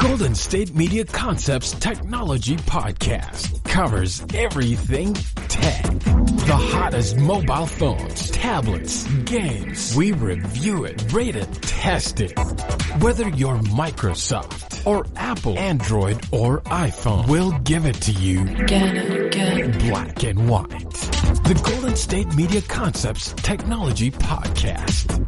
Golden State Media Concepts Technology Podcast covers everything tech. The hottest mobile phones, tablets, games. We review it, rate it, test it. Whether you're Microsoft or Apple, Android or iPhone, we'll give it to you again. Black and white. The Golden State Media Concepts Technology Podcast.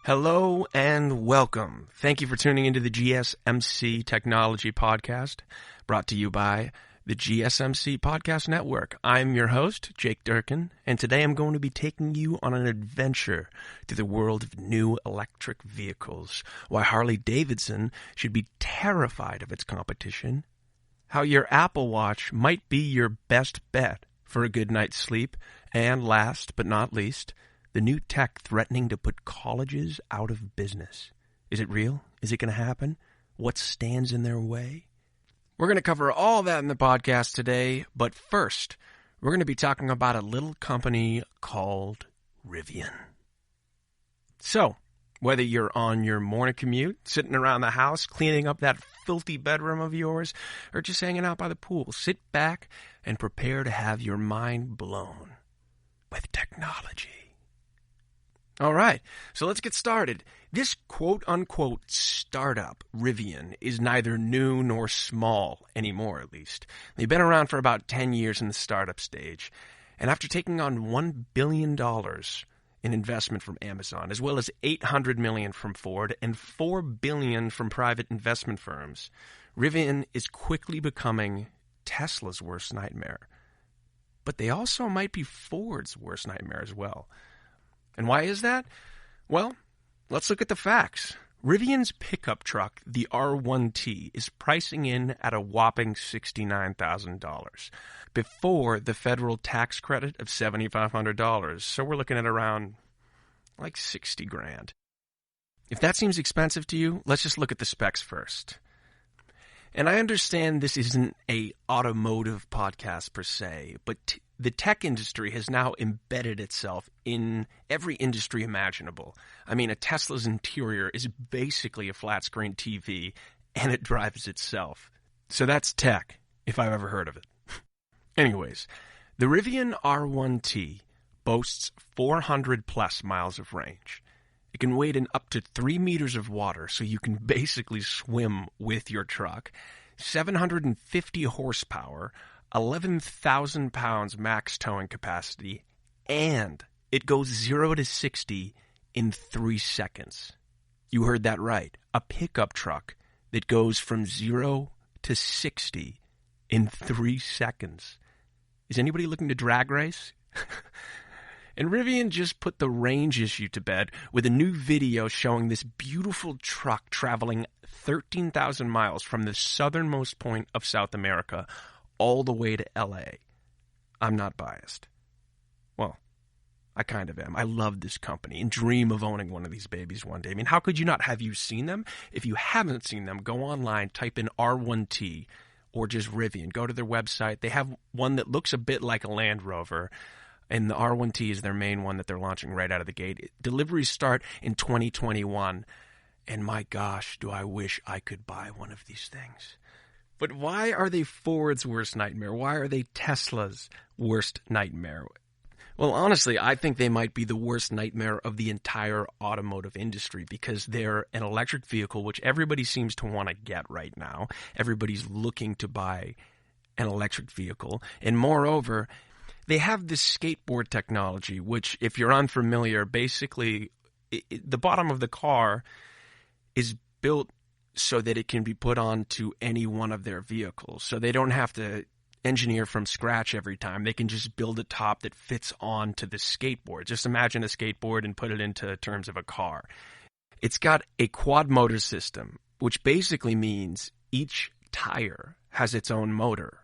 Hello and welcome. Thank you for tuning into the GSMC Technology Podcast, brought to you by the GSMC Podcast Network. I'm your host, Jake Durkin, and today I'm going to be taking you on an adventure through the world of new electric vehicles, why Harley Davidson should be terrified of its competition, how your Apple Watch might be your best bet for a good night's sleep, and last but not least, the new tech threatening to put colleges out of business. Is it real? Is it going to happen? What stands in their way? We're going to cover all that in the podcast today, but first, we're going to be talking about a little company called Rivian. So, whether you're on your morning commute, sitting around the house, cleaning up that filthy bedroom of yours, or just hanging out by the pool, sit back and prepare to have your mind blown with technology. All right, so let's get started. This quote-unquote startup, Rivian, is neither new nor small anymore, at least. They've been around for about 10 years in the startup stage. And after taking on $1 billion in investment from Amazon, as well as $800 million from Ford and $4 billion from private investment firms, Rivian is quickly becoming Tesla's worst nightmare. But they also might be Ford's worst nightmare as well. And why is that? Well, let's look at the facts. Rivian's pickup truck, the R1T, is pricing in at a whopping $69,000 before the federal tax credit of $7,500. So we're looking at around like $60,000. If that seems expensive to you, let's just look at the specs first. And I understand this isn't a automotive podcast per se, but the tech industry has now embedded itself in every industry imaginable. I mean, a Tesla's interior is basically a flat-screen TV, and it drives itself. So that's tech, if I've ever heard of it. Anyways, the Rivian R1T boasts 400-plus miles of range. It can wade in up to 3 meters of water, so you can basically swim with your truck. 750 horsepower, 11,000 pounds max towing capacity, and it goes 0 to 60 in 3 seconds. You heard that right. A pickup truck that goes from 0 to 60 in 3 seconds. Is anybody looking to drag race? And Rivian just put the range issue to bed with a new video showing this beautiful truck traveling 13,000 miles from the southernmost point of South America all the way to LA. I'm not biased. Well, I kind of am. I love this company and dream of owning one of these babies one day. I mean, how could you not? Have you seen them? If you haven't seen them, go online, type in R1T or just Rivian. Go to their website. They have one that looks a bit like a Land Rover. And the R1T is their main one that they're launching right out of the gate. Deliveries start in 2021. And my gosh, do I wish I could buy one of these things. But why are they Ford's worst nightmare? Why are they Tesla's worst nightmare? Well, honestly, I think they might be the worst nightmare of the entire automotive industry because they're an electric vehicle, which everybody seems to want to get right now. Everybody's looking to buy an electric vehicle. And moreover, they have this skateboard technology, which, if you're unfamiliar, basically the bottom of the car is built so that it can be put onto any one of their vehicles. So they don't have to engineer from scratch every time. They can just build a top that fits onto the skateboard. Just imagine a skateboard and put it into terms of a car. It's got a quad motor system, which basically means each tire has its own motor.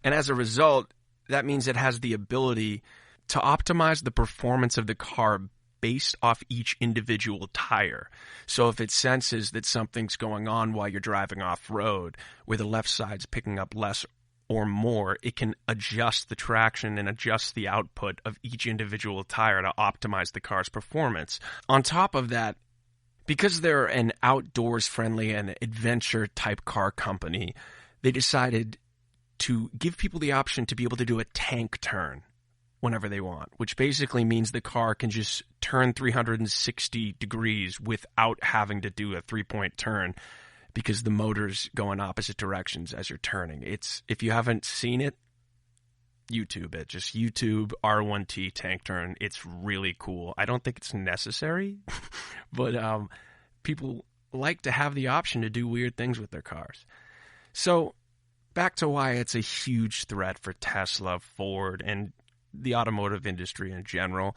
And as a result, that means it has the ability to optimize the performance of the car based off each individual tire. So if it senses that something's going on while you're driving off-road, where the left side's picking up less or more, it can adjust the traction and adjust the output of each individual tire to optimize the car's performance. On top of that, because they're an outdoors-friendly and adventure-type car company, they decided to give people the option to be able to do a tank turn whenever they want, which basically means the car can just turn 360 degrees without having to do a three-point turn because the motor's go in opposite directions as you're turning. If you haven't seen it, YouTube it. Just YouTube R1T tank turn. It's really cool. I don't think it's necessary, but people like to have the option to do weird things with their cars. So back to why it's a huge threat for Tesla, Ford, and the automotive industry in general.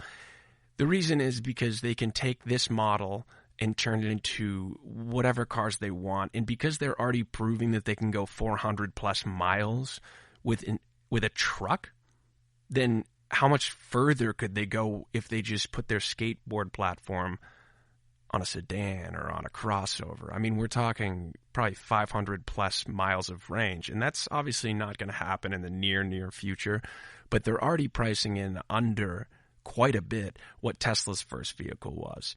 The reason is because they can take this model and turn it into whatever cars they want. And because they're already proving that they can go 400 plus miles with a truck, then how much further could they go if they just put their skateboard platform on a sedan or on a crossover? I mean, we're talking probably 500 plus miles of range, and that's obviously not going to happen in the near future, but they're already pricing in under quite a bit what Tesla's first vehicle was.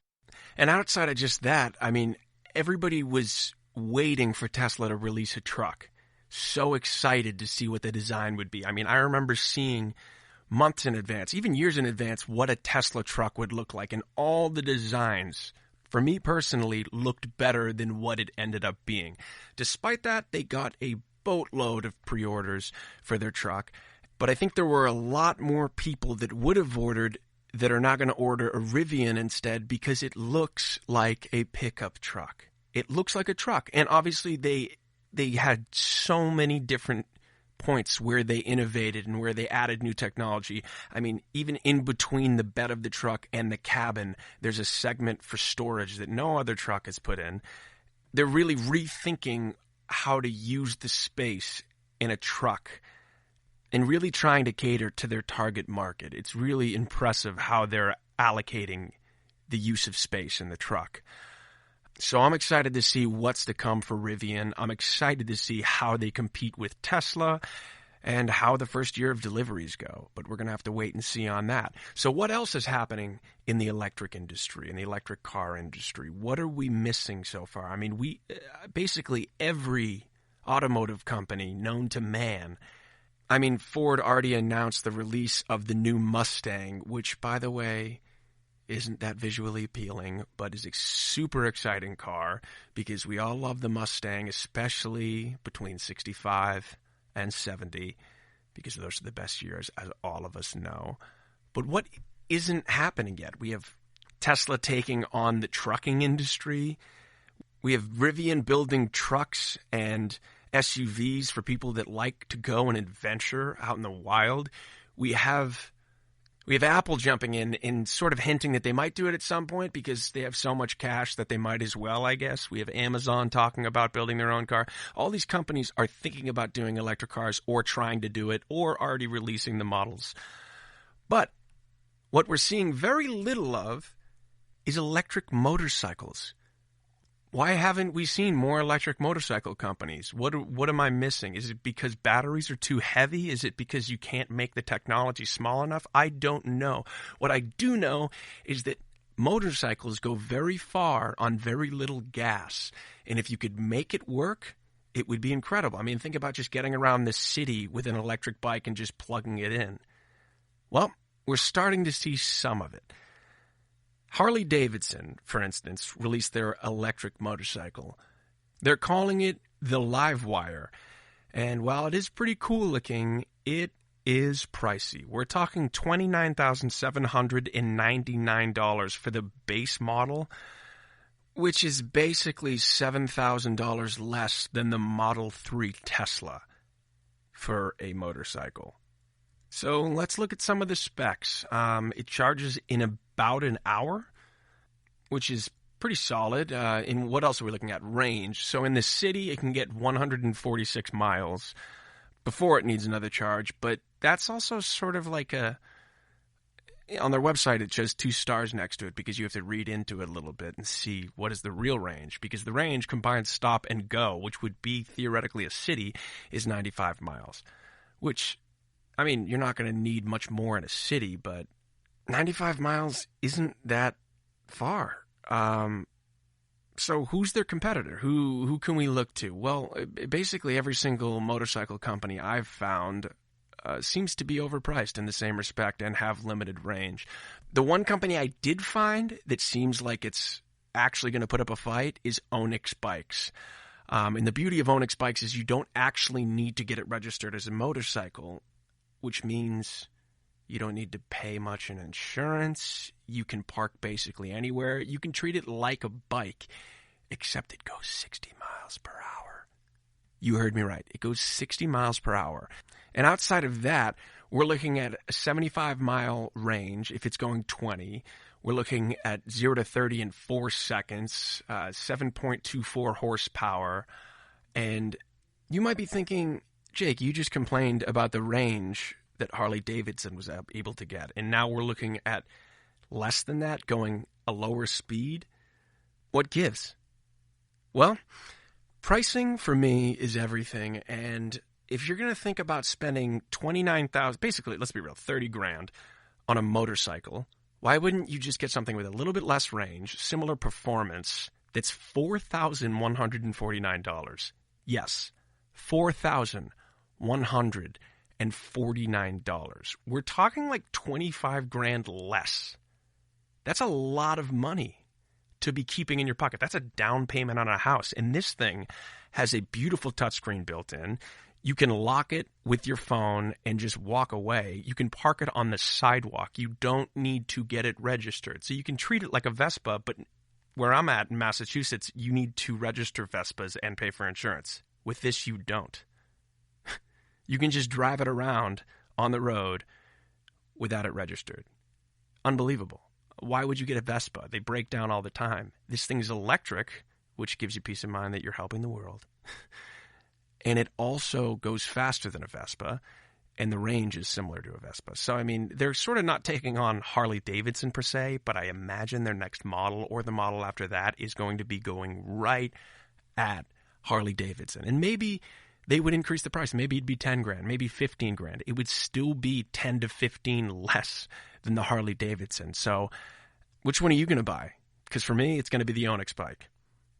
And outside of just that, I mean, everybody was waiting for Tesla to release a truck. So excited to see what the design would be. I mean, I remember seeing months in advance, even years in advance, what a Tesla truck would look like. And all the designs, for me personally, looked better than what it ended up being. Despite that, they got a boatload of pre-orders for their truck. But I think there were a lot more people that would have ordered that are not going to order a Rivian instead because it looks like a pickup truck. It looks like a truck. And obviously they had so many different points where they innovated and where they added new technology. I mean, even in between the bed of the truck and the cabin, there's a segment for storage that no other truck has put in. They're really rethinking how to use the space in a truck and really trying to cater to their target market. It's really impressive how they're allocating the use of space in the truck. So I'm excited to see what's to come for Rivian. I'm excited to see how they compete with Tesla and how the first year of deliveries go. But we're going to have to wait and see on that. So what else is happening in the electric industry, in the electric car industry? What are we missing so far? I mean, basically every automotive company known to man. I mean, Ford already announced the release of the new Mustang, which, by the way, isn't that visually appealing, but is a super exciting car because we all love the Mustang, especially between 65 and 70, because those are the best years, as all of us know. But what isn't happening yet? We have Tesla taking on the trucking industry. We have Rivian building trucks and SUVs for people that like to go and adventure out in the wild. We have Apple jumping in and sort of hinting that they might do it at some point because they have so much cash that they might as well, I guess. We have Amazon talking about building their own car. All these companies are thinking about doing electric cars or trying to do it or already releasing the models. But what we're seeing very little of is electric motorcycles. Why haven't we seen more electric motorcycle companies? What am I missing? Is it because batteries are too heavy? Is it because you can't make the technology small enough? I don't know. What I do know is that motorcycles go very far on very little gas. And if you could make it work, it would be incredible. I mean, think about just getting around the city with an electric bike and just plugging it in. Well, we're starting to see some of it. Harley Davidson, for instance, released their electric motorcycle. They're calling it the Livewire. And while it is pretty cool looking, it is pricey. We're talking $29,799 for the base model, which is basically $7,000 less than the Model 3 Tesla for a motorcycle. So let's look at some of the specs. It charges in about an hour, which is pretty solid. And what else are we looking at? Range. So in the city, it can get 146 miles before it needs another charge. But that's also sort of like On their website, it shows 2 stars next to it because you have to read into it a little bit and see what is the real range. Because the range combined stop and go, which would be theoretically a city, is 95 miles. Which, I mean, you're not going to need much more in a city, but 95 miles isn't that far. So who's their competitor? Who can we look to? Well, basically every single motorcycle company I've found seems to be overpriced in the same respect and have limited range. The one company I did find that seems like it's actually going to put up a fight is Onyx Bikes. And the beauty of Onyx Bikes is you don't actually need to get it registered as a motorcycle, which means you don't need to pay much in insurance. You can park basically anywhere. You can treat it like a bike, except it goes 60 miles per hour. You heard me right. It goes 60 miles per hour. And outside of that, we're looking at a 75-mile range if it's going 20. We're looking at 0 to 30 in 4 seconds, 7.24 horsepower. And you might be thinking, Jake, you just complained about the range that Harley Davidson was able to get. And now we're looking at less than that, going a lower speed. What gives? Well, pricing for me is everything. And if you're going to think about spending $29,000, basically, let's be real, $30,000 on a motorcycle, why wouldn't you just get something with a little bit less range, similar performance, that's $4,149? Yes, $4,149. We're talking like $25,000 less. That's a lot of money to be keeping in your pocket. That's a down payment on a house. And this thing has a beautiful touchscreen built in. You can lock it with your phone and just walk away. You can park it on the sidewalk. You don't need to get it registered. So you can treat it like a Vespa, but where I'm at in Massachusetts, you need to register Vespas and pay for insurance. With this, you don't. You can just drive it around on the road without it registered. Unbelievable. Why would you get a Vespa? They break down all the time. This thing's electric, which gives you peace of mind that you're helping the world. And it also goes faster than a Vespa, and the range is similar to a Vespa. So, I mean, they're sort of not taking on Harley Davidson per se, but I imagine their next model or the model after that is going to be going right at Harley Davidson. And maybe they would increase the price. Maybe it'd be $10,000, maybe $15,000. It would still be 10 to 15 less than the Harley Davidson. So which one are you going to buy? Because for me, it's going to be the Onyx bike.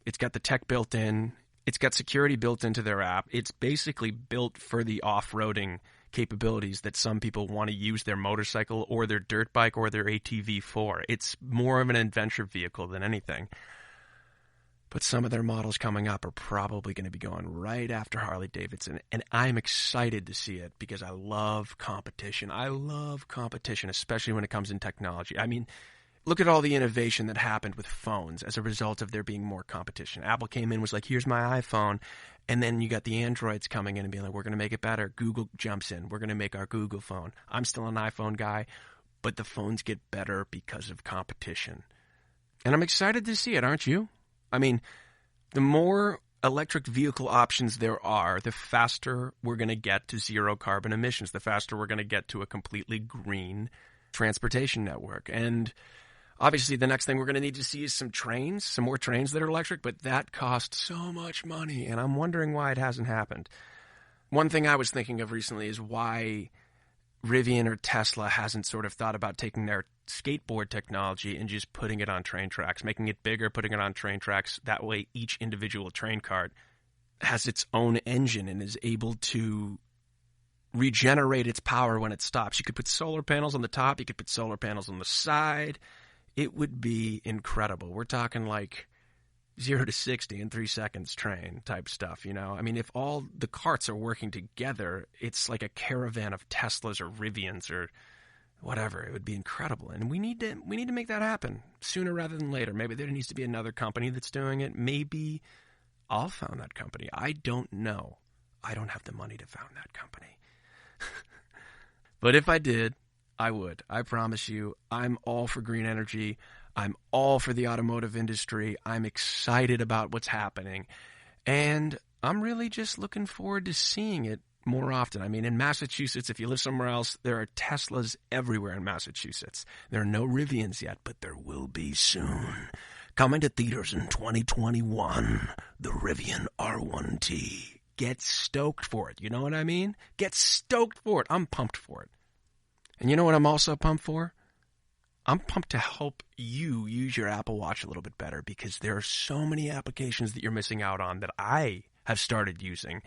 It's got the tech built in. It's got security built into their app. It's basically built for the off-roading capabilities that some people want to use their motorcycle or their dirt bike or their ATV for. It's more of an adventure vehicle than anything. But some of their models coming up are probably going to be going right after Harley Davidson. And I'm excited to see it because I love competition. I love competition, especially when it comes in technology. I mean, look at all the innovation that happened with phones as a result of there being more competition. Apple came in, was like, here's my iPhone. And then you got the Androids coming in and being like, we're going to make it better. Google jumps in. We're going to make our Google phone. I'm still an iPhone guy, but the phones get better because of competition. And I'm excited to see it, aren't you? I mean, the more electric vehicle options there are, the faster we're going to get to zero carbon emissions, the faster we're going to get to a completely green transportation network. And obviously, the next thing we're going to need to see is some more trains that are electric, but that costs so much money, and I'm wondering why it hasn't happened. One thing I was thinking of recently is why Rivian or Tesla hasn't sort of thought about taking their skateboard technology and just putting it on train tracks, making it bigger, putting it on train tracks. That way, each individual train cart has its own engine and is able to regenerate its power when it stops. You could put solar panels on the top. You could put solar panels on the side. It would be incredible. We're talking like 0 to 60 in 3 seconds train type stuff, you know? I mean, if all the carts are working together, it's like a caravan of Teslas or Rivians or whatever. It would be incredible. And we need to make that happen sooner rather than later. Maybe there needs to be another company that's doing it. Maybe I'll found that company. I don't know. I don't have the money to found that company. But if I did, I would. I promise you, I'm all for green energy. I'm all for the automotive industry. I'm excited about what's happening. And I'm really just looking forward to seeing it more often. I mean, in Massachusetts, if you live somewhere else, there are Teslas everywhere in Massachusetts. There are no Rivians yet, but there will be soon. Coming to theaters in 2021, the Rivian R1T. Get stoked for it. You know what I mean? Get stoked for it. I'm pumped for it. And you know what I'm also pumped for? I'm pumped to help you use your Apple Watch a little bit better, because there are so many applications that you're missing out on that I have started using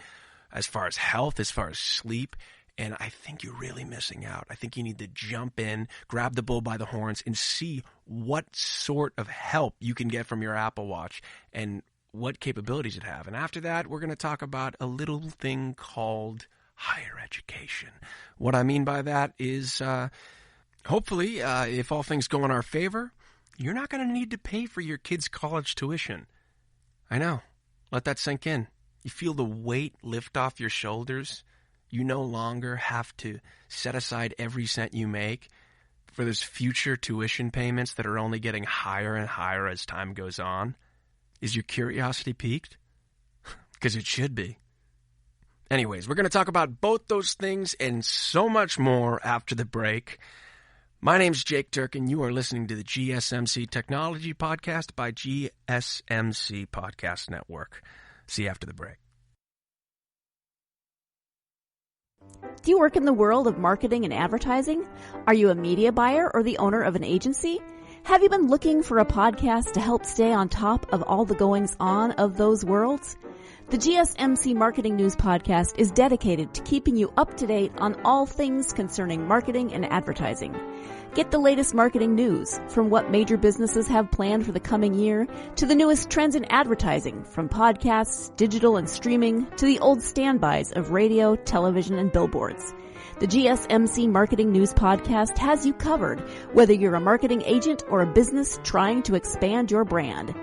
as far as health, as far as sleep, and I think you're really missing out. I think you need to jump in, grab the bull by the horns, and see what sort of help you can get from your Apple Watch and what capabilities it have. And after that, we're going to talk about a little thing called higher education. What I mean by that is hopefully, if all things go in our favor, you're not going to need to pay for your kids' college tuition. I know. Let that sink in. You feel the weight lift off your shoulders. You no longer have to set aside every cent you make for those future tuition payments that are only getting higher and higher as time goes on. Is your curiosity piqued? Because it should be. Anyways, we're going to talk about both those things and so much more after the break. My name's Jake Durkin. You are listening to the GSMC Technology Podcast by GSMC Podcast Network. See you after the break. Do you work in the world of marketing and advertising? Are you a media buyer or the owner of an agency? Have you been looking for a podcast to help stay on top of all the goings-on of those worlds? The GSMC Marketing News Podcast is dedicated to keeping you up to date on all things concerning marketing and advertising. Get the latest marketing news, from what major businesses have planned for the coming year to the newest trends in advertising, from podcasts, digital and streaming, to the old standbys of radio, television, and billboards. The GSMC Marketing News Podcast has you covered, whether you're a marketing agent or a business trying to expand your brand.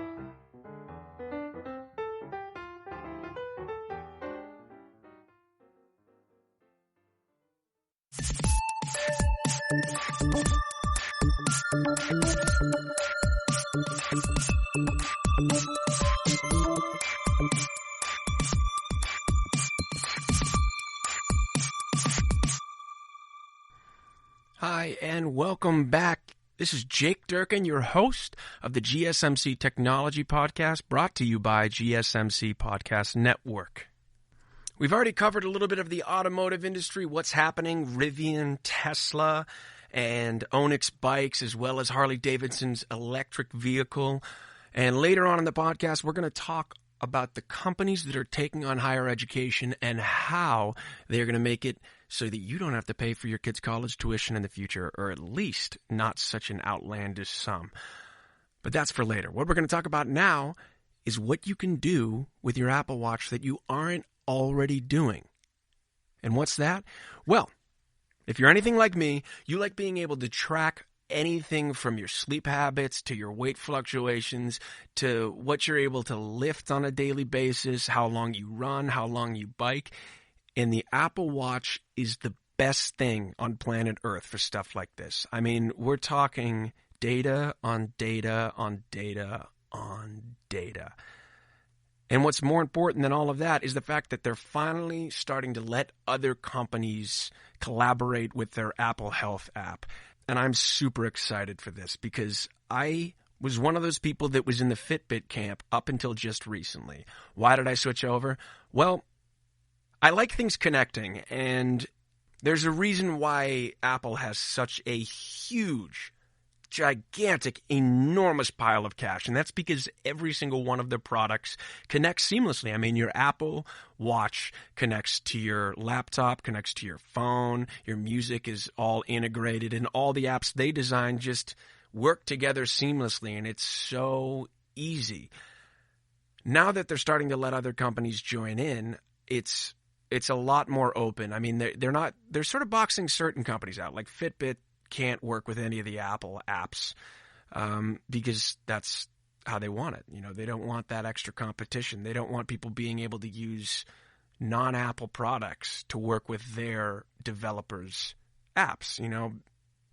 Hi, and welcome back. This is Jake Durkin, your host of the GSMC Technology Podcast, brought to you by GSMC Podcast Network. We've already covered a little bit of the automotive industry, what's happening, Rivian, Tesla, and Onyx bikes, as well as Harley Davidson's electric vehicle. And later on in the podcast, we're going to talk about the companies that are taking on higher education and how they're going to make it so that you don't have to pay for your kids' college tuition in the future, or at least not such an outlandish sum. But that's for later. What we're going to talk about now is what you can do with your Apple Watch that you aren't already doing. And what's that? Well, if you're anything like me, you like being able to track anything from your sleep habits to your weight fluctuations to what you're able to lift on a daily basis, how long you run, how long you bike. And the Apple Watch is the best thing on planet Earth for stuff like this. I mean, we're talking data on data on data on data. And what's more important than all of that is the fact that they're finally starting to let other companies collaborate with their Apple Health app. And I'm super excited for this because I was one of those people that was in the Fitbit camp up until just recently. Why did I switch over? Well, I like things connecting, and there's a reason why Apple has such a huge, gigantic, enormous pile of cash, and that's because every single one of their products connects seamlessly. I mean, your Apple Watch connects to your laptop, connects to your phone, your music is all integrated, and all the apps they design just work together seamlessly, and it's so easy. Now that they're starting to let other companies join in, it's a lot more open. I mean, they're sort of boxing certain companies out, like Fitbit can't work with any of the Apple apps because that's how they want it. You know, they don't want that extra competition. They don't want people being able to use non-Apple products to work with their developers' apps. You know,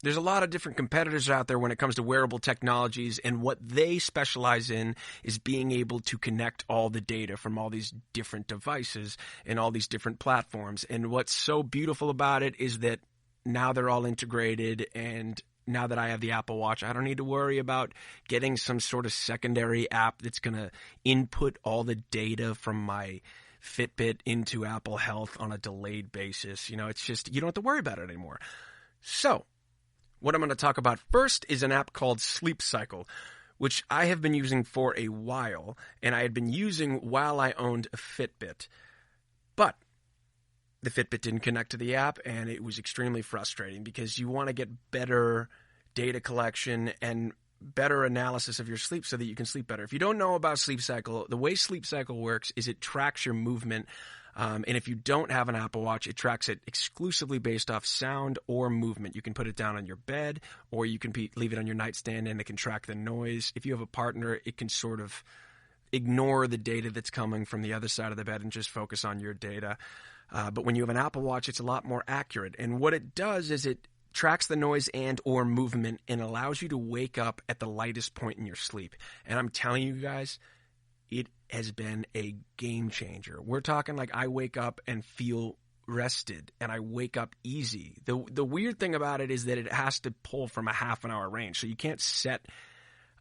there's a lot of different competitors out there when it comes to wearable technologies, and what they specialize in is being able to connect all the data from all these different devices and all these different platforms. And what's so beautiful about it is that now they're all integrated, and now that I have the Apple Watch, I don't need to worry about getting some sort of secondary app that's going to input all the data from my Fitbit into Apple Health on a delayed basis. It's just, you don't have to worry about it anymore. So what I'm going to talk about first is an app called Sleep Cycle, which I have been using for a while, and I had been using while I owned a Fitbit. But the Fitbit didn't connect to the app, and it was extremely frustrating because you want to get better data collection and better analysis of your sleep so that you can sleep better. If you don't know about Sleep Cycle, the way Sleep Cycle works is it tracks your movement. And if you don't have an Apple Watch, it tracks it exclusively based off sound or movement. You can put it down on your bed, or you can leave it on your nightstand, and it can track the noise. If you have a partner, it can sort of ignore the data that's coming from the other side of the bed and just focus on your data. But when you have an Apple Watch, it's a lot more accurate. And what it does is it tracks the noise and or movement and allows you to wake up at the lightest point in your sleep. And I'm telling you guys, it has been a game changer. We're talking like I wake up and feel rested, and I wake up easy. The weird thing about it is that it has to pull from a half an hour range. So you can't set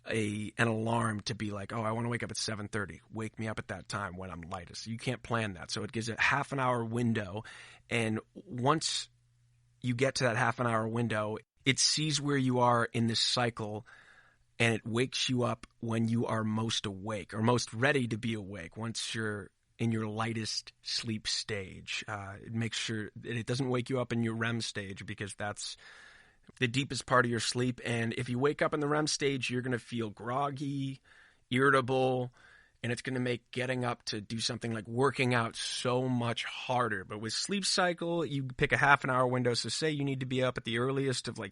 an alarm to be like, oh, I want to wake up at 7:30. Wake me up at that time when I'm lightest. You can't plan that. So it gives a half an hour window. And once you get to that half an hour window, it sees where you are in this cycle, and it wakes you up when you are most awake or most ready to be awake. Once you're in your lightest sleep stage, it makes sure that it doesn't wake you up in your REM stage, because that's the deepest part of your sleep. And if you wake up in the REM stage, you're going to feel groggy, irritable, and it's going to make getting up to do something like working out so much harder. But with Sleep Cycle, you pick a half an hour window. So say you need to be up at the earliest of or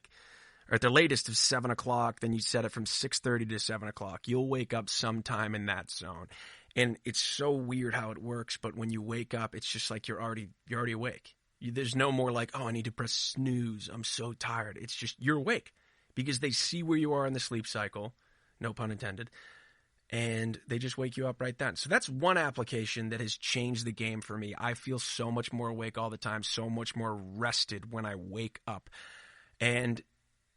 at the latest of 7 o'clock, then you set it from 6:30 to 7 o'clock. You'll wake up sometime in that zone. And it's so weird how it works, but when you wake up, it's just like you're already awake. There's no more like, oh, I need to press snooze, I'm so tired. It's just you're awake because they see where you are in the sleep cycle, no pun intended, and they just wake you up right then. So that's one application that has changed the game for me. I feel so much more awake all the time, so much more rested when I wake up. And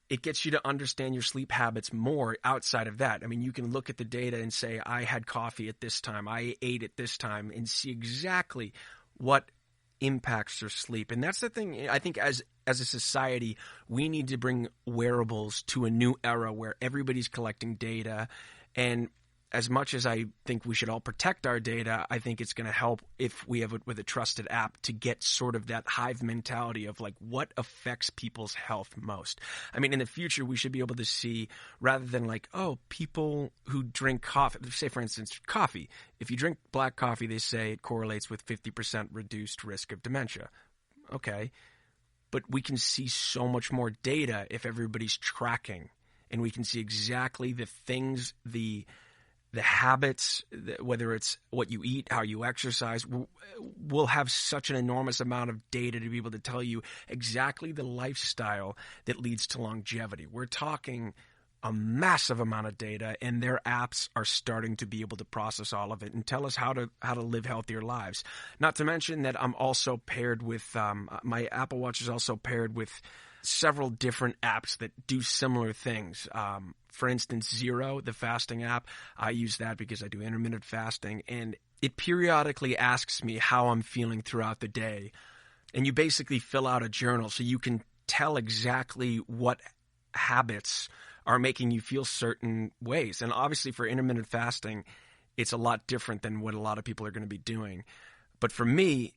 it gets you to understand your sleep habits more outside of that. I mean, you can look at the data and say, I had coffee at this time, I ate at this time, and see exactly what impacts your sleep. And that's the thing, I think as a society, we need to bring wearables to a new era where everybody's collecting data. And as much as I think we should all protect our data, I think it's going to help if we have it with a trusted app to get sort of that hive mentality of like what affects people's health most. I mean, in the future, we should be able to see, rather than like, oh, people who drink coffee, say for instance, coffee. If you drink black coffee, they say it correlates with 50% reduced risk of dementia. Okay. But we can see so much more data if everybody's tracking, and we can see exactly the things, the habits, whether it's what you eat, how you exercise. We'll have such an enormous amount of data to be able to tell you exactly the lifestyle that leads to longevity. We're talking a massive amount of data, and their apps are starting to be able to process all of it and tell us how to live healthier lives. Not to mention that I'm also paired with my Apple Watch is also paired with several different apps that do similar things. For instance, Zero, the fasting app, I use that because I do intermittent fasting, and it periodically asks me how I'm feeling throughout the day. And you basically fill out a journal so you can tell exactly what habits are making you feel certain ways. And obviously for intermittent fasting, it's a lot different than what a lot of people are going to be doing. But for me,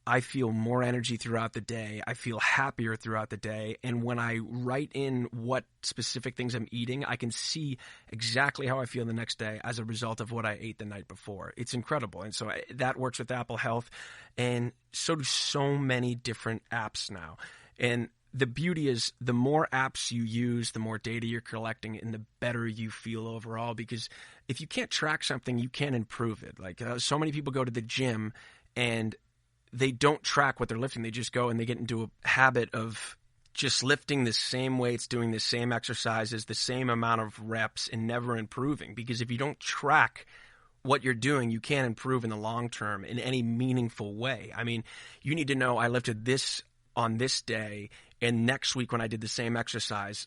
I feel more energy throughout the day. I feel happier throughout the day. And when I write in what specific things I'm eating, I can see exactly how I feel the next day as a result of what I ate the night before. It's incredible. And so that works with Apple Health. And so do so many different apps now. And the beauty is the more apps you use, the more data you're collecting, and the better you feel overall. Because if you can't track something, you can't improve it. Like so many people go to the gym and they don't track what they're lifting. They just go and they get into a habit of just lifting the same weights, doing the same exercises, the same amount of reps, and never improving. Because if you don't track what you're doing, you can't improve in the long term in any meaningful way. I mean, you need to know I lifted this on this day, and next week when I did the same exercise,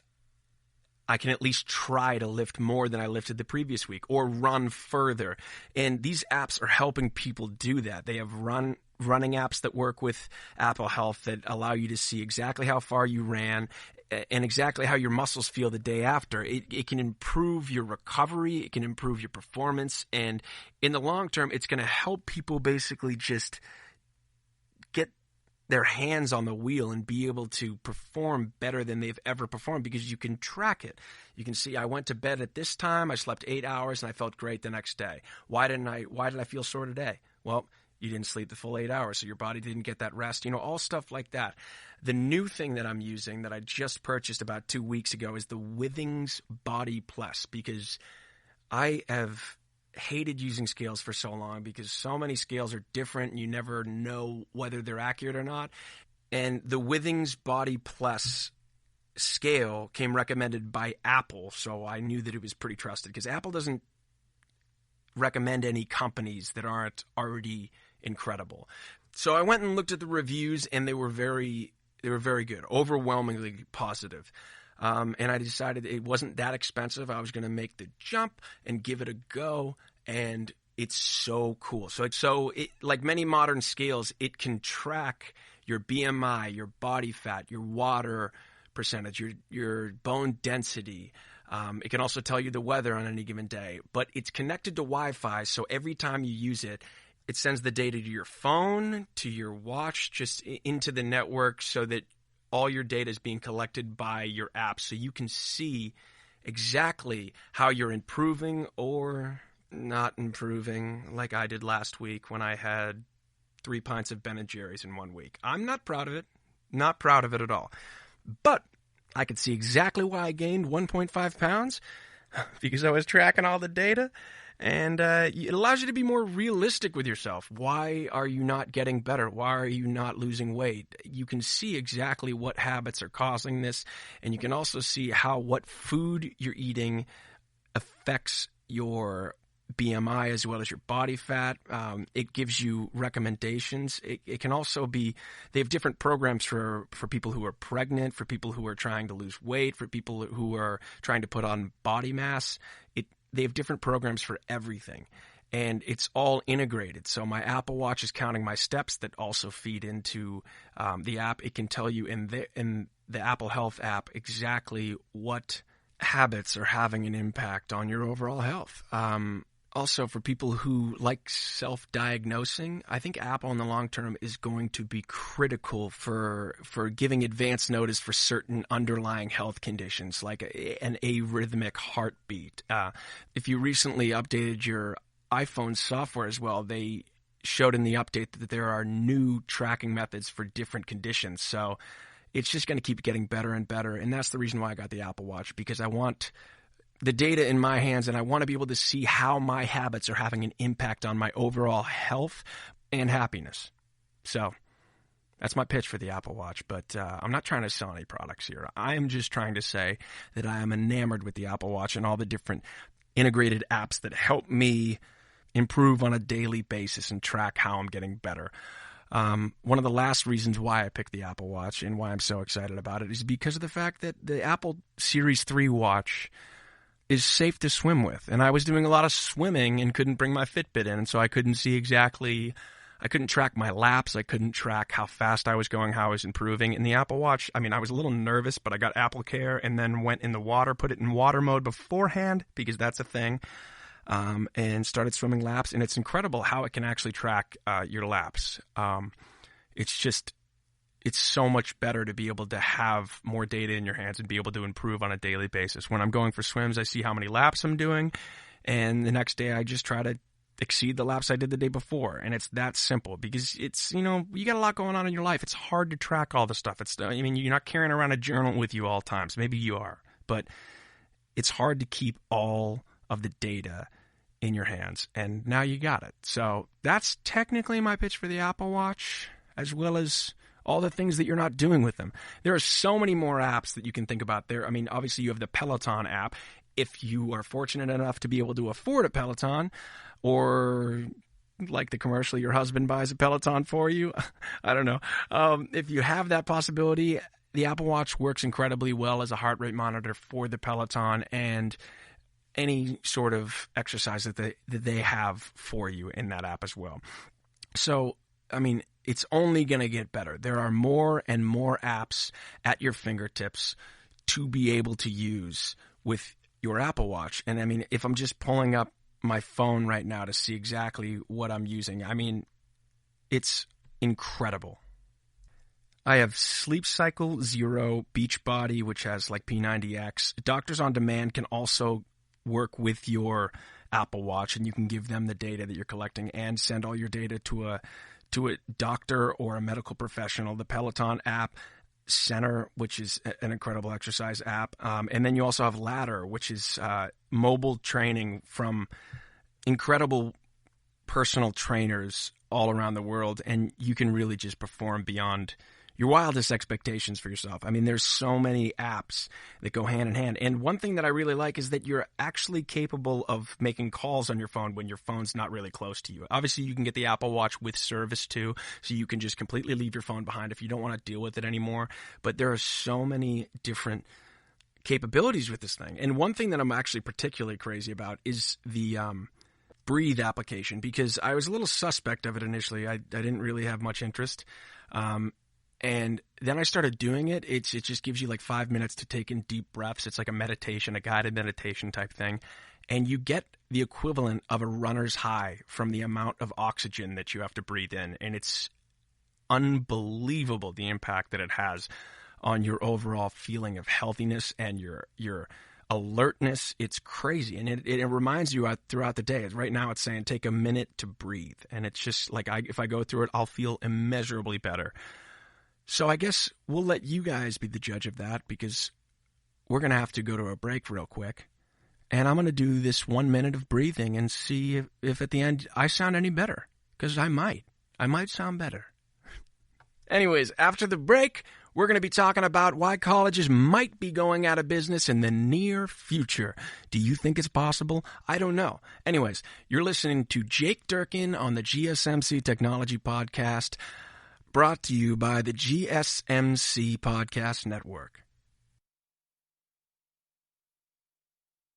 I can at least try to lift more than I lifted the previous week, or run further. And these apps are helping people do that. They have running apps that work with Apple Health that allow you to see exactly how far you ran and exactly how your muscles feel the day after. It can improve your recovery. It can improve your performance. And in the long term, it's going to help people basically just get their hands on the wheel and be able to perform better than they've ever performed, because you can track it. You can see, I went to bed at this time, I slept 8 hours, and I felt great the next day. Why did I feel sore today? Well, you didn't sleep the full 8 hours, so your body didn't get that rest. All stuff like that. The new thing that I'm using that I just purchased about 2 weeks ago is the Withings Body Plus, because I have hated using scales for so long, because so many scales are different and you never know whether they're accurate or not. And the Withings Body Plus scale came recommended by Apple, so I knew that it was pretty trusted, because Apple doesn't recommend any companies that aren't already incredible. So I went and looked at the reviews, and they were very good, overwhelmingly positive. And I decided it wasn't that expensive. I was going to make the jump and give it a go, and it's so cool. So it, like many modern scales, it can track your BMI, your body fat, your water percentage, your bone density. It can also tell you the weather on any given day. But it's connected to Wi-Fi, so every time you use it, it sends the data to your phone, to your watch, just into the network, so that all your data is being collected by your app, so you can see exactly how you're improving or not improving, like I did last week when I had 3 pints of Ben & Jerry's in 1 week. I'm not proud of it. Not proud of it at all. But I could see exactly why I gained 1.5 pounds, because I was tracking all the data. And it allows you to be more realistic with yourself. Why are you not getting better? Why are you not losing weight? You can see exactly what habits are causing this. And you can also see how what food you're eating affects your BMI as well as your body fat. It gives you recommendations. It can also be, they have different programs for people who are pregnant, for people who are trying to lose weight, for people who are trying to put on body mass. They have different programs for everything, and it's all integrated. So my Apple Watch is counting my steps that also feed into the app. It can tell you in the Apple Health app exactly what habits are having an impact on your overall health. Also, for people who like self-diagnosing, I think Apple in the long term is going to be critical for giving advance notice for certain underlying health conditions, like an arrhythmic heartbeat. If you recently updated your iPhone software as well, they showed in the update that there are new tracking methods for different conditions. So it's just going to keep getting better and better, and that's the reason why I got the Apple Watch, because I want the data in my hands, and I want to be able to see how my habits are having an impact on my overall health and happiness. So that's my pitch for the Apple Watch, but I'm not trying to sell any products here. I am just trying to say that I am enamored with the Apple Watch and all the different integrated apps that help me improve on a daily basis and track how I'm getting better. One of the last reasons why I picked the Apple Watch and why I'm so excited about it is because of the fact that the Apple Series 3 watch is safe to swim with. And I was doing a lot of swimming and couldn't bring my Fitbit in, and so I couldn't track my laps, I couldn't track how fast I was going, how I was improving. In the Apple Watch, I was a little nervous, but I got Apple Care and then went in the water, put it in water mode beforehand, because that's a thing, and started swimming laps, and it's incredible how it can actually track your laps. It's so much better to be able to have more data in your hands and be able to improve on a daily basis. When I'm going for swims, I see how many laps I'm doing, and the next day I just try to exceed the laps I did the day before. And it's that simple, because it's, you got a lot going on in your life. It's hard to track all the stuff. You're not carrying around a journal with you all times. Maybe you are, but it's hard to keep all of the data in your hands, and now you got it. So that's technically my pitch for the Apple Watch, as well as all the things that you're not doing with them. There are so many more apps that you can think about there. I mean, obviously you have the Peloton app. If you are fortunate enough to be able to afford a Peloton, or like the commercial, your husband buys a Peloton for you. I don't know. If you have that possibility, the Apple Watch works incredibly well as a heart rate monitor for the Peloton and any sort of exercise that they have for you in that app as well. So, I mean, it's only going to get better. There are more and more apps at your fingertips to be able to use with your Apple Watch. And I mean, if I'm just pulling up my phone right now to see exactly what I'm using, I mean, it's incredible. I have Sleep Cycle Zero Beachbody, which has like P90X. Doctors on Demand can also work with your Apple Watch, and you can give them the data that you're collecting and send all your data to a doctor or a medical professional. The Peloton app, Center, which is an incredible exercise app. And then you also have Ladder, which is mobile training from incredible personal trainers all around the world. And you can really just perform beyond your wildest expectations for yourself. I mean, there's so many apps that go hand in hand. And one thing that I really like is that you're actually capable of making calls on your phone when your phone's not really close to you. Obviously, you can get the Apple Watch with service too, so you can just completely leave your phone behind if you don't want to deal with it anymore. But there are so many different capabilities with this thing. And one thing that I'm actually particularly crazy about is the Breathe application, because I was a little suspect of it initially. I didn't really have much interest. And then I started doing it. It just gives you like 5 minutes to take in deep breaths. It's like a meditation, a guided meditation type thing. And you get the equivalent of a runner's high from the amount of oxygen that you have to breathe in. And it's unbelievable the impact that it has on your overall feeling of healthiness and your alertness. It's crazy. And it reminds you throughout the day. Right now it's saying take a minute to breathe. And it's just like if I go through it, I'll feel immeasurably better. So I guess we'll let you guys be the judge of that, because we're going to have to go to a break real quick. And I'm going to do this 1 minute of breathing and see if at the end I sound any better, because I might sound better. Anyways, after the break, we're going to be talking about why colleges might be going out of business in the near future. Do you think it's possible? I don't know. Anyways, you're listening to Jake Durkin on the GSMC Technology Podcast, brought to you by the GSMC Podcast Network.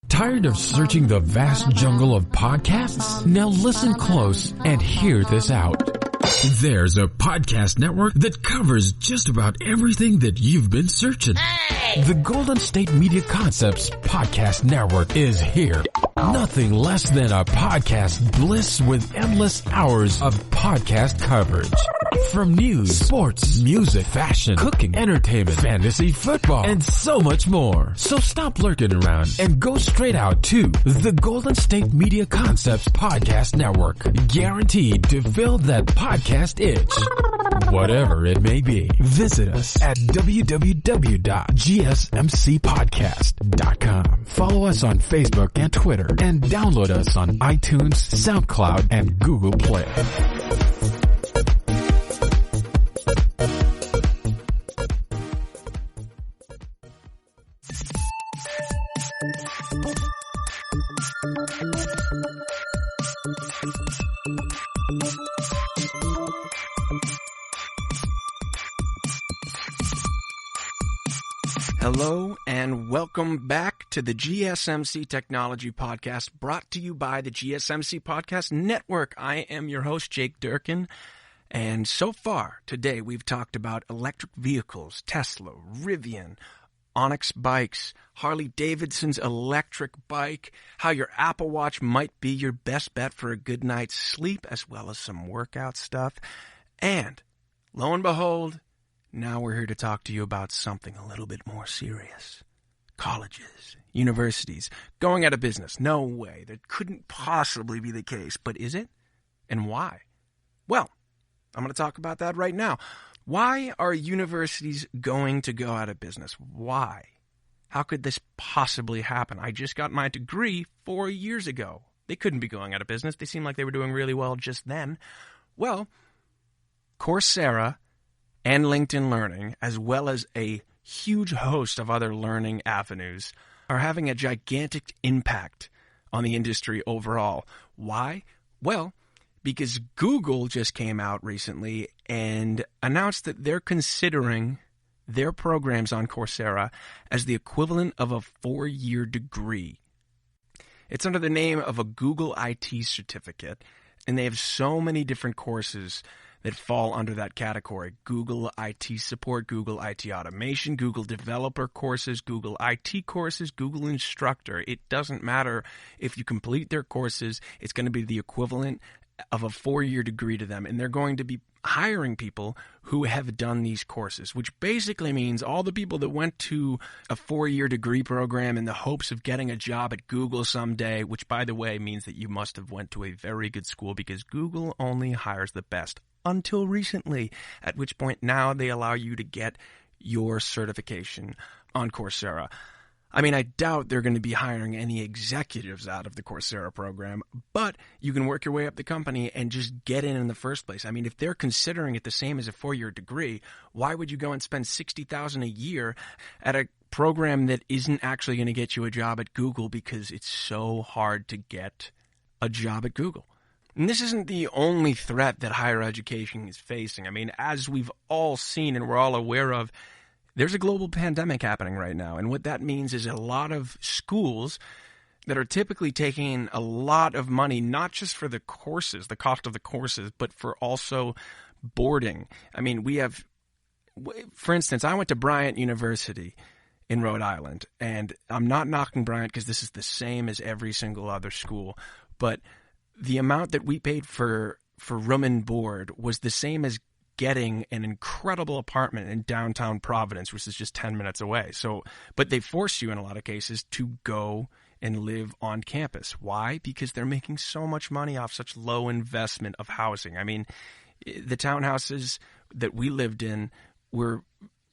Tired of searching the vast jungle of podcasts? Now listen close and hear this out. There's a podcast network that covers just about everything that you've been searching. Hey! The Golden State Media Concepts Podcast Network is here. Nothing less than a podcast bliss with endless hours of podcast coverage. From news, sports, music, fashion, cooking, entertainment, fantasy, football, and so much more. So stop lurking around and go straight out to the Golden State Media Concepts Podcast Network. Guaranteed to fill that podcast itch. Whatever it may be. Visit us at www.gsmcpodcast.com. Follow us on Facebook and Twitter, and download us on iTunes, SoundCloud, and Google Play. Hello and welcome back to the GSMC Technology Podcast, brought to you by the GSMC Podcast Network. I am your host, Jake Durkin, and so far today we've talked about electric vehicles, Tesla, Rivian, Onyx bikes, Harley Davidson's electric bike, how your Apple Watch might be your best bet for a good night's sleep, as well as some workout stuff. And lo and behold, now we're here to talk to you about something a little bit more serious. Colleges, universities, going out of business. No way. That couldn't possibly be the case. But is it? And why? Well, I'm going to talk about that right now. Why are universities going to go out of business? Why? How could this possibly happen? I just got my degree 4 years ago. They couldn't be going out of business. They seemed like they were doing really well just then. Well, Coursera and LinkedIn Learning, as well as a huge host of other learning avenues, are having a gigantic impact on the industry overall. Why? Well, because Google just came out recently and announced that they're considering their programs on Coursera as the equivalent of a 4-year degree. It's under the name of a Google IT certificate, and they have so many different courses that fall under that category. Google IT support, Google IT automation, Google developer courses, Google IT courses, Google instructor. It doesn't matter if you complete their courses, it's going to be the equivalent of a 4-year degree to them. And they're going to be hiring people who have done these courses, which basically means all the people that went to a 4-year degree program in the hopes of getting a job at Google someday, which by the way means that you must have went to a very good school because Google only hires the best until recently, at which point now they allow you to get your certification on Coursera. I mean, I doubt they're going to be hiring any executives out of the Coursera program, but you can work your way up the company and just get in the first place. I mean, if they're considering it the same as a 4-year degree, why would you go and spend $60,000 a year at a program that isn't actually going to get you a job at Google because it's so hard to get a job at Google? And this isn't the only threat that higher education is facing. I mean, as we've all seen and we're all aware of, there's a global pandemic happening right now. And what that means is a lot of schools that are typically taking a lot of money, not just for the courses, the cost of the courses, but for also boarding. I mean, we have, for instance, I went to Bryant University in Rhode Island, and I'm not knocking Bryant because this is the same as every single other school, but the amount that we paid for room and board was the same as getting an incredible apartment in downtown Providence, which is just 10 minutes away. So, but they force you in a lot of cases to go and live on campus. Why? Because they're making so much money off such low investment of housing. I mean, the townhouses that we lived in were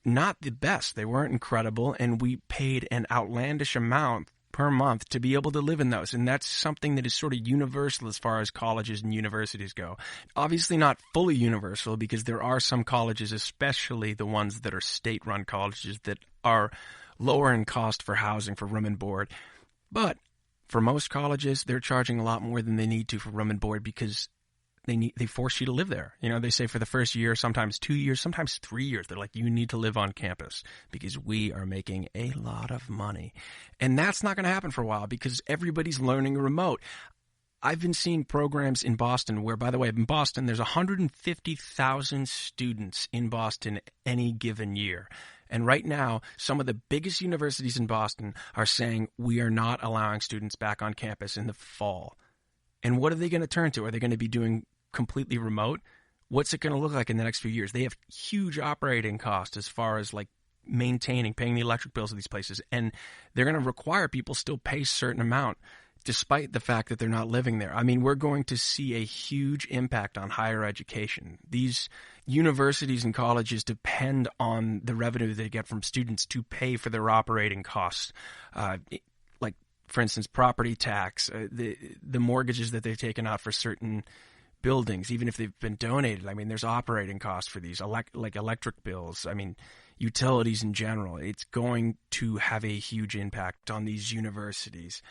not the best. They weren't incredible, and we paid an outlandish amount per month to be able to live in those. And that's something that is sort of universal as far as colleges and universities go. Obviously not fully universal because there are some colleges, especially the ones that are state-run colleges, that are lower in cost for housing, for room and board. But for most colleges, they're charging a lot more than they need to for room and board because they force you to live there. You know, they say for the first year, sometimes 2 years, sometimes 3 years, they're like, you need to live on campus because we are making a lot of money. And that's not going to happen for a while because everybody's learning remote. I've been seeing programs in Boston where, by the way, in Boston, there's 150,000 students in Boston any given year. And right now, some of the biggest universities in Boston are saying we are not allowing students back on campus in the fall. And what are they going to turn to? Are they going to be doing completely remote? What's it going to look like in the next few years? They have huge operating costs as far as like maintaining, paying the electric bills of these places. And they're going to require people still pay a certain amount despite the fact that they're not living there. I mean, we're going to see a huge impact on higher education. These universities and colleges depend on the revenue they get from students to pay for their operating costs. For instance, property tax, the mortgages that they've taken out for certain buildings, even if they've been donated. I mean, there's operating costs for these, like electric bills. I mean, utilities in general. It's going to have a huge impact on these universities.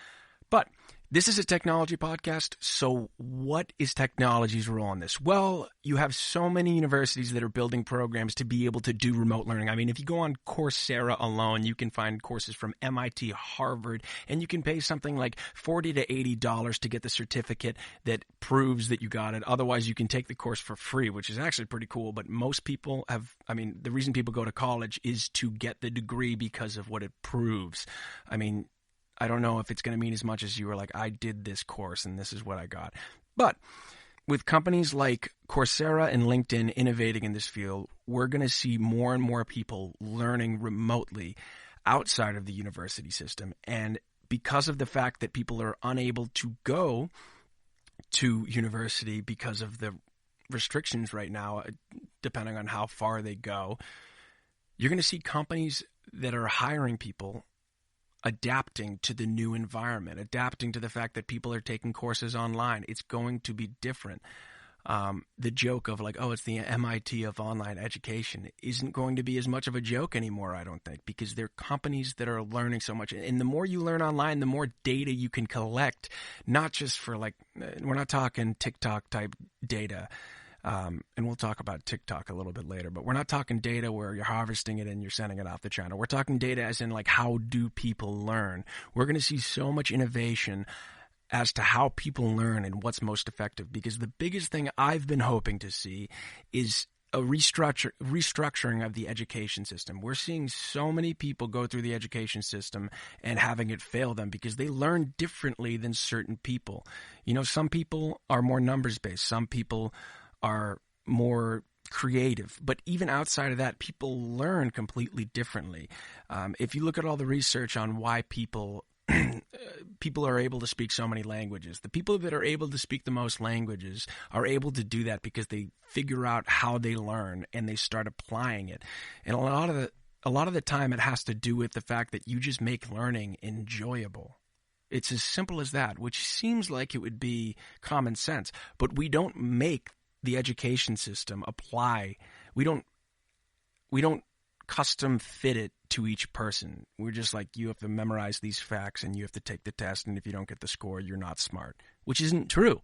But this is a technology podcast, so what is technology's role in this? Well, you have so many universities that are building programs to be able to do remote learning. I mean, if you go on Coursera alone, you can find courses from MIT, Harvard, and you can pay something like $40 to $80 to get the certificate that proves that you got it. Otherwise, you can take the course for free, which is actually pretty cool. But most people the reason people go to college is to get the degree because of what it proves. I mean, I don't know if it's going to mean as much as you were like, I did this course and this is what I got. But with companies like Coursera and LinkedIn innovating in this field, we're going to see more and more people learning remotely outside of the university system. And because of the fact that people are unable to go to university because of the restrictions right now, depending on how far they go, you're going to see companies that are hiring people adapting to the new environment, adapting to the fact that people are taking courses online. It's going to be different. the joke of like, oh, it's the MIT of online education isn't going to be as much of a joke anymore, I don't think, because there are companies that are learning so much. And the more you learn online, the more data you can collect, not just for like, we're not talking TikTok type data. And we'll talk about TikTok a little bit later, but we're not talking data where you're harvesting it and you're sending it off the channel. We're talking data as in like, how do people learn? We're going to see so much innovation as to how people learn and what's most effective, because the biggest thing I've been hoping to see is a restructuring of the education system. We're seeing so many people go through the education system and having it fail them because they learn differently than certain people. You know, some people are more numbers-based. Some people are more creative. But even outside of that, people learn completely differently. If you look at all the research on why people are able to speak so many languages, the people that are able to speak the most languages are able to do that because they figure out how they learn and they start applying it. And a lot of the time it has to do with the fact that you just make learning enjoyable. It's as simple as that, which seems like it would be common sense, but we don't make the education system apply. We don't custom fit it to each person. We're just like, you have to memorize these facts and you have to take the test, and if you don't get the score, you're not smart, which isn't true.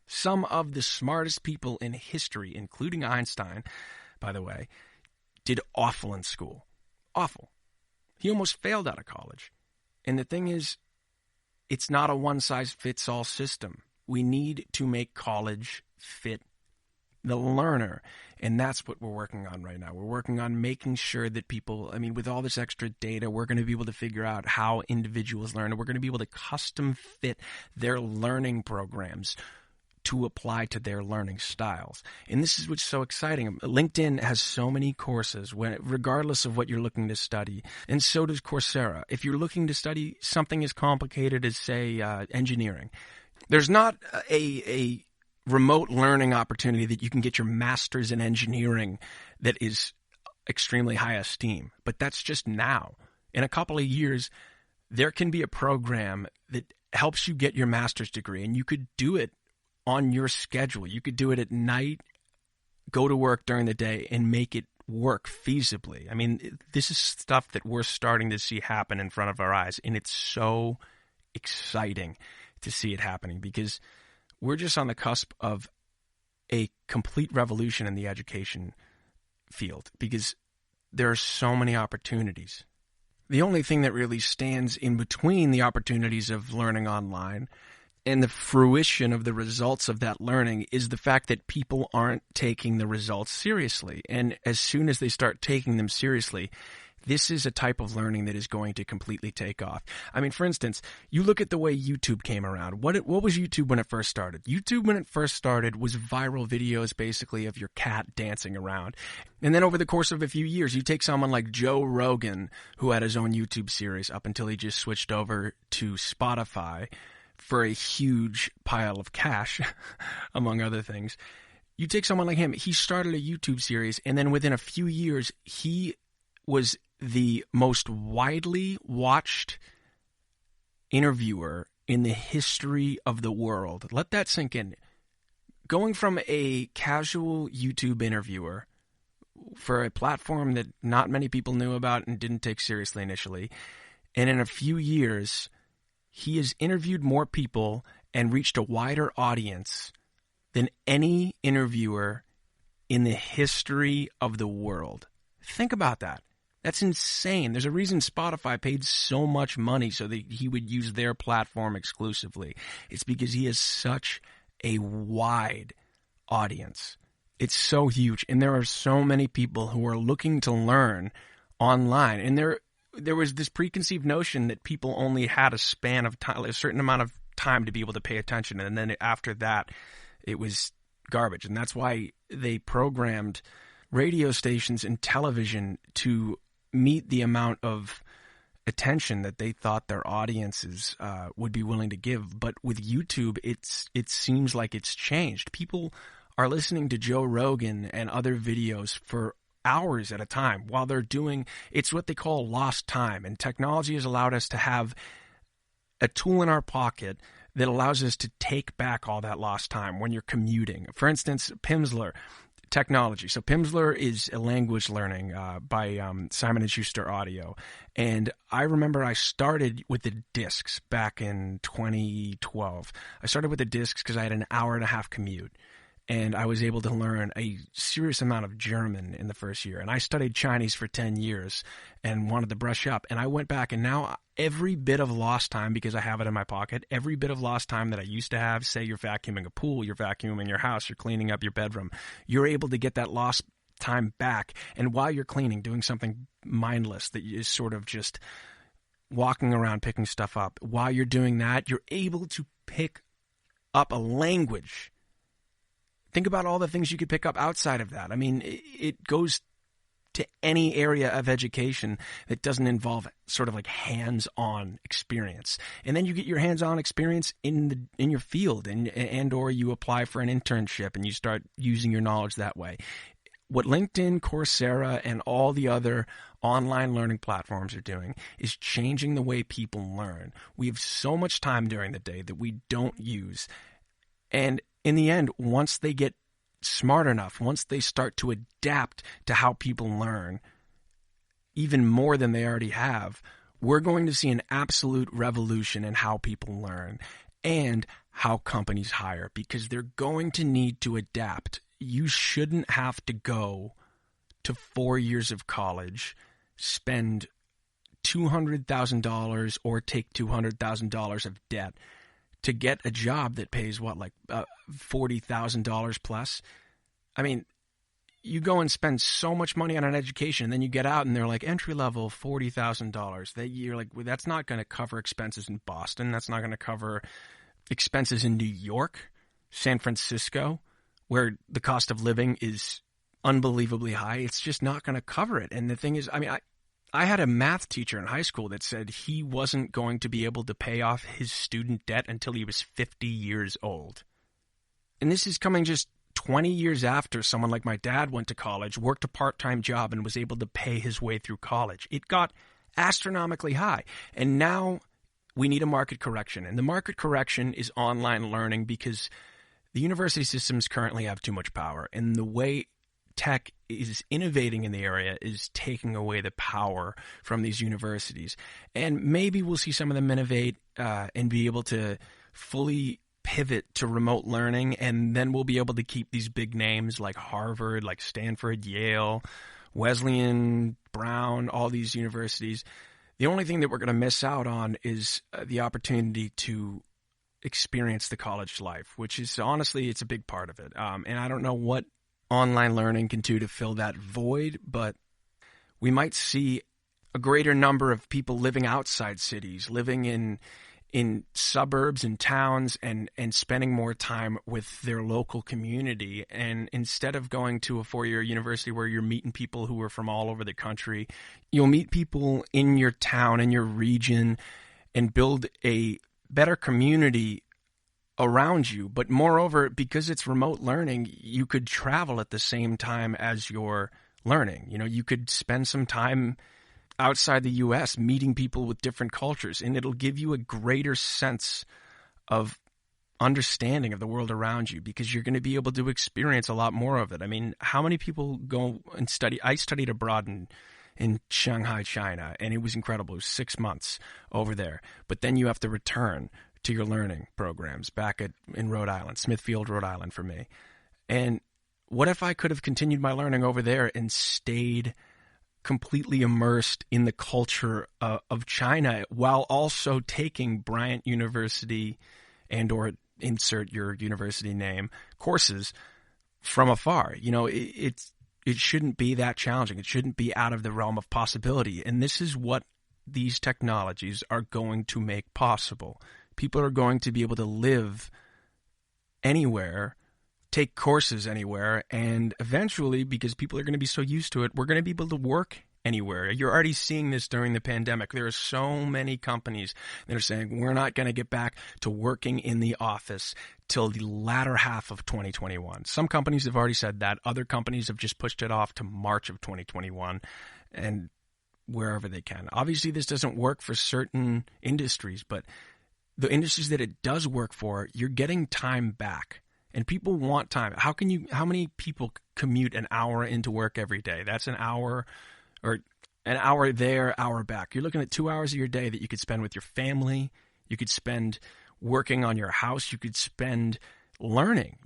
Some of the smartest people in history, including Einstein, by the way, did awful in school. Awful. He almost failed out of college. And the thing is, it's not a one-size-fits-all system. We need to make college fit the learner. And that's what we're working on right now. We're working on making sure that people, I mean, with all this extra data, we're going to be able to figure out how individuals learn, and we're going to be able to custom fit their learning programs to apply to their learning styles. And this is what's so exciting. LinkedIn has so many courses, regardless of what you're looking to study, and so does Coursera. If you're looking to study something as complicated as, say, engineering, there's not a remote learning opportunity that you can get your master's in engineering that is extremely high esteem. But that's just now. In a couple of years, there can be a program that helps you get your master's degree, and you could do it on your schedule. You could do it at night, go to work during the day, and make it work feasibly. I mean, this is stuff that we're starting to see happen in front of our eyes, and it's so exciting to see it happening because we're just on the cusp of a complete revolution in the education field because there are so many opportunities. The only thing that really stands in between the opportunities of learning online and the fruition of the results of that learning is the fact that people aren't taking the results seriously. And as soon as they start taking them seriously, this is a type of learning that is going to completely take off. I mean, for instance, you look at the way YouTube came around. What was YouTube when it first started? YouTube when it first started was viral videos basically of your cat dancing around. And then over the course of a few years, you take someone like Joe Rogan, who had his own YouTube series up until he just switched over to Spotify for a huge pile of cash, among other things. You take someone like him, he started a YouTube series, and then within a few years, he was the most widely watched interviewer in the history of the world. Let that sink in. Going from a casual YouTube interviewer for a platform that not many people knew about and didn't take seriously initially, and in a few years, he has interviewed more people and reached a wider audience than any interviewer in the history of the world. Think about that. That's insane. There's a reason Spotify paid so much money so that he would use their platform exclusively. It's because he has such a wide audience. It's so huge. And there are so many people who are looking to learn online. And there was this preconceived notion that people only had a span of time, a certain amount of time to be able to pay attention. And then after that, it was garbage. And that's why they programmed radio stations and television to meet the amount of attention that they thought their audiences would be willing to give. But with YouTube, it seems like it's changed. People are listening to Joe Rogan and other videos for hours at a time while they're doing, it's what they call lost time. And technology has allowed us to have a tool in our pocket that allows us to take back all that lost time when you're commuting. For instance, Pimsleur technology. So Pimsleur is a language learning by Simon & Schuster Audio. And I remember I started with the discs back in 2012. I started with the discs because I had an hour and a half commute. And I was able to learn a serious amount of German in the first year. And I studied Chinese for 10 years and wanted to brush up. And I went back, and now every bit of lost time, because I have it in my pocket, every bit of lost time that I used to have, say you're vacuuming a pool, you're vacuuming your house, you're cleaning up your bedroom, you're able to get that lost time back. And while you're cleaning, doing something mindless that is sort of just walking around picking stuff up, while you're doing that, you're able to pick up a language. Think about all the things you could pick up outside of that. I mean, it goes to any area of education that doesn't involve sort of like hands-on experience. And then you get your hands-on experience in your field and or you apply for an internship and you start using your knowledge that way. What LinkedIn, Coursera, and all the other online learning platforms are doing is changing the way people learn. We have so much time during the day that we don't use. And in the end, once they get smart enough, once they start to adapt to how people learn, even more than they already have, we're going to see an absolute revolution in how people learn and how companies hire, because they're going to need to adapt. You shouldn't have to go to 4 years of college, spend $200,000 or take $200,000 of debt to get a job that pays $40,000 plus. I mean, you go and spend so much money on an education, and then you get out and they're like, entry level, $40,000. You're like, well, that's not going to cover expenses in Boston. That's not going to cover expenses in New York, San Francisco, where the cost of living is unbelievably high. It's just not going to cover it. And the thing is, I mean, I had a math teacher in high school that said he wasn't going to be able to pay off his student debt until he was 50 years old. And this is coming just 20 years after someone like my dad went to college, worked a part-time job, and was able to pay his way through college. It got astronomically high. And now we need a market correction. And the market correction is online learning, because the university systems currently have too much power. And the way tech is innovating in the area is taking away the power from these universities. And maybe we'll see some of them innovate and be able to fully pivot to remote learning, and then we'll be able to keep these big names like Harvard, like Stanford, Yale, Wesleyan, Brown, all these universities. The only thing that we're going to miss out on is the opportunity to experience the college life, which is honestly, it's a big part of it. And I don't know what online learning can do to fill that void, but we might see a greater number of people living outside cities, living in suburbs and towns, and spending more time with their local community. And instead of going to a 4-year university where you're meeting people who are from all over the country, you'll meet people in your town, in your region, and build a better community around you. But moreover, because it's remote learning, you could travel at the same time as you're learning. You know, you could spend some time outside the U.S. meeting people with different cultures, and it'll give you a greater sense of understanding of the world around you, because you're going to be able to experience a lot more of it. I mean, how many people go and study? I studied abroad in Shanghai, China, and it was incredible. It was 6 months over there. But then you have to return to your learning programs back in Rhode Island, Smithfield, Rhode Island for me. And what if I could have continued my learning over there and stayed completely immersed in the culture of China while also taking Bryant University and or insert your university name courses from afar? You know, it shouldn't be that challenging. It shouldn't be out of the realm of possibility. And this is what these technologies are going to make possible. People are going to be able to live anywhere, take courses anywhere, and eventually, because people are going to be so used to it, we're going to be able to work anywhere. You're already seeing this during the pandemic. There are so many companies that are saying we're not going to get back to working in the office till the latter half of 2021. Some companies have already said that. Other companies have just pushed it off to March of 2021 and wherever they can. Obviously, this doesn't work for certain industries, but the industries that it does work for, you're getting time back. And people want time. How many people commute an hour into work every day? That's an hour, or an hour there, hour back. You're looking at 2 hours of your day that you could spend with your family. You could spend working on your house. You could spend learning.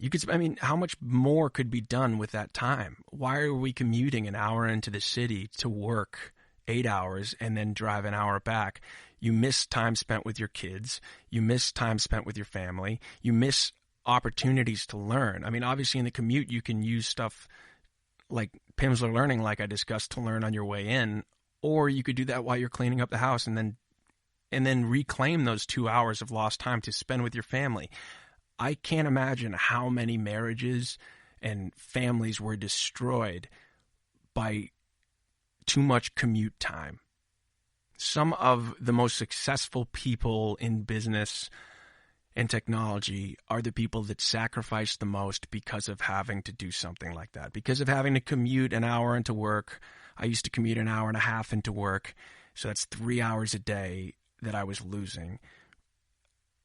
How much more could be done with that time? Why are we commuting an hour into the city to work 8 hours and then drive an hour back? You miss time spent with your kids. You miss time spent with your family. You miss opportunities to learn. Obviously in the commute, you can use stuff like Pimsleur Learning, like I discussed, to learn on your way in, or you could do that while you're cleaning up the house and then reclaim those 2 hours of lost time to spend with your family. I can't imagine how many marriages and families were destroyed by too much commute time. Some of the most successful people in business and technology are the people that sacrifice the most because of having to do something like that, because of having to commute an hour into work. I used to commute an hour and a half into work, so that's 3 hours a day that I was losing,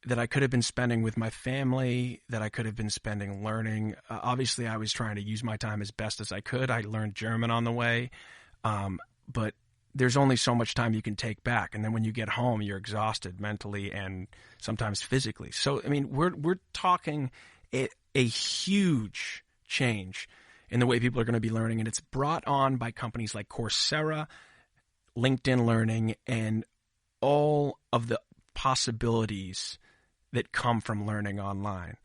that I could have been spending with my family, that I could have been spending learning. Obviously, I was trying to use my time as best as I could. I learned German on the way, but there's only so much time you can take back. And then when you get home, you're exhausted mentally and sometimes physically. So, we're talking a huge change in the way people are going to be learning. And it's brought on by companies like Coursera, LinkedIn Learning, and all of the possibilities that come from learning online.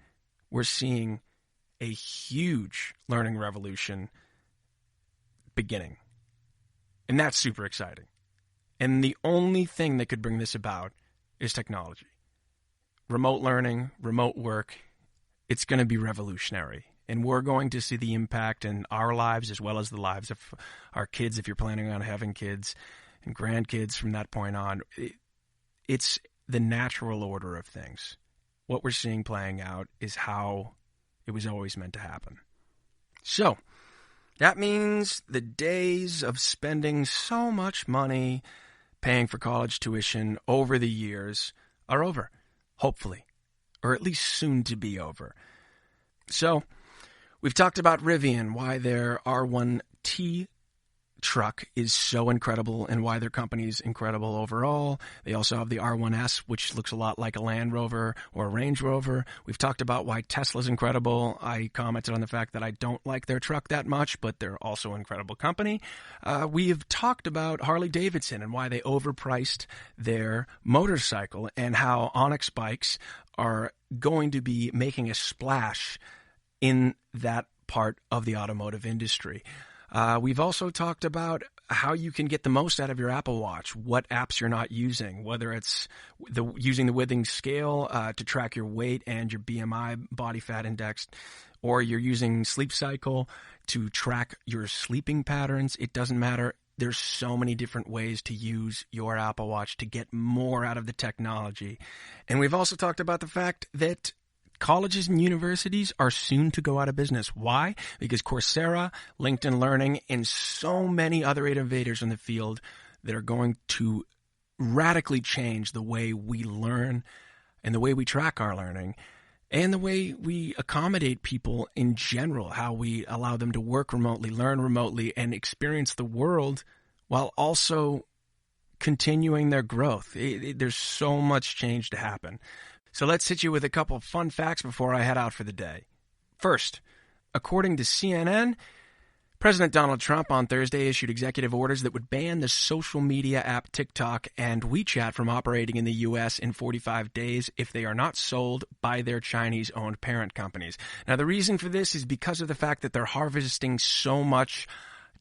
We're seeing a huge learning revolution beginning. And that's super exciting. And the only thing that could bring this about is technology. Remote learning, remote work, it's going to be revolutionary. And we're going to see the impact in our lives as well as the lives of our kids, if you're planning on having kids, and grandkids from that point on. It's the natural order of things. What we're seeing playing out is how it was always meant to happen. So, that means the days of spending so much money paying for college tuition over the years are over, hopefully, or at least soon to be over. So, we've talked about Rivian, why their R1T truck is so incredible and why their company is incredible overall. They also have the R1S, which looks a lot like a Land Rover or a Range Rover. We've talked about why Tesla's incredible. I commented on the fact that I don't like their truck that much, but they're also an incredible company. We have talked about Harley Davidson and why they overpriced their motorcycle and how Onyx bikes are going to be making a splash in that part of the automotive industry. We've also talked about how you can get the most out of your Apple Watch, what apps you're not using, whether it's using the Withings scale to track your weight and your BMI, body fat index, or you're using Sleep Cycle to track your sleeping patterns. It doesn't matter. There's so many different ways to use your Apple Watch to get more out of the technology. And we've also talked about the fact that colleges and universities are soon to go out of business. Why? Because Coursera, LinkedIn Learning, and so many other innovators in the field that are going to radically change the way we learn and the way we track our learning and the way we accommodate people in general, how we allow them to work remotely, learn remotely, and experience the world while also continuing their growth. There's so much change to happen. So let's hit you with a couple of fun facts before I head out for the day. First, according to CNN, President Donald Trump on Thursday issued executive orders that would ban the social media app TikTok and WeChat from operating in the U.S. in 45 days if they are not sold by their Chinese-owned parent companies. Now, the reason for this is because of the fact that they're harvesting so much